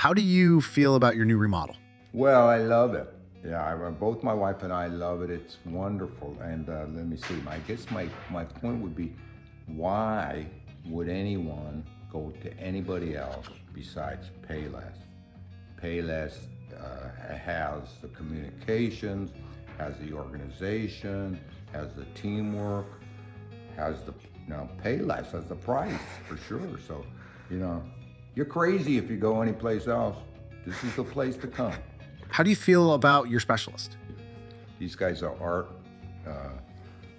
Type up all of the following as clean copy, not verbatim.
How do you feel about your new remodel? Well, I love it. Yeah, both my wife and I love it. It's wonderful. And let me see, I guess my point would be, why would anyone go to anybody else besides Payless? Payless has the communications, has the organization, has the teamwork, has the, Payless has the price for sure. So, you're crazy if you go anyplace else. This is the place to come. How do you feel about your specialist? These guys are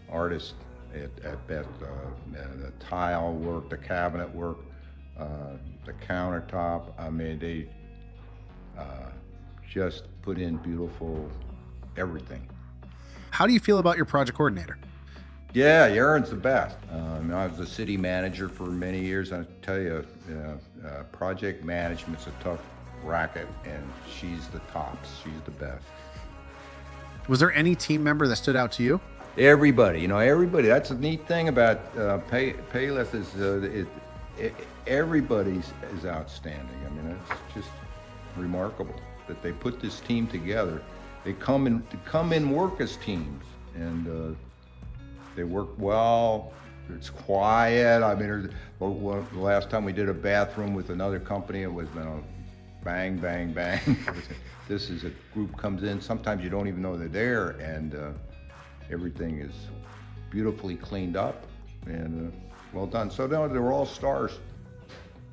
artists at best. The tile work, the cabinet work, the countertop. I mean, they just put in beautiful everything. How do you feel about your project coordinator? Yeah, Erin's the best. I was a city manager for many years. I tell you, project management's a tough racket, and she's the tops. She's the best. Was there any team member that stood out to you? Everybody, everybody. That's the neat thing about Payless is everybody is outstanding. I mean, it's just remarkable that they put this team together. They come in work as teams, and they work well. It's quiet. I mean, the last time we did a bathroom with another company, it was bang, bang, bang. This is a group comes in. Sometimes you don't even know they're there, and everything is beautifully cleaned up and well done. So they're all stars.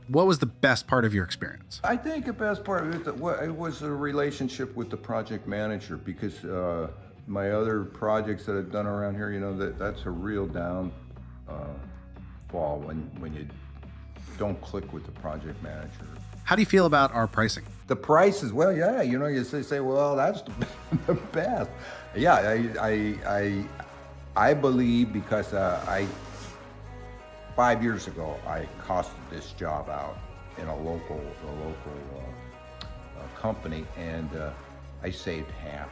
What was the best part of your experience? I think the best part of it was the relationship with the project manager, because my other projects that I've done around here, that's a real downfall when you don't click with the project manager. How do you feel about our pricing? The prices, well, yeah, you say, well, that's the best. Yeah, I believe, because 5 years ago, I costed this job out in a local company, and I saved half.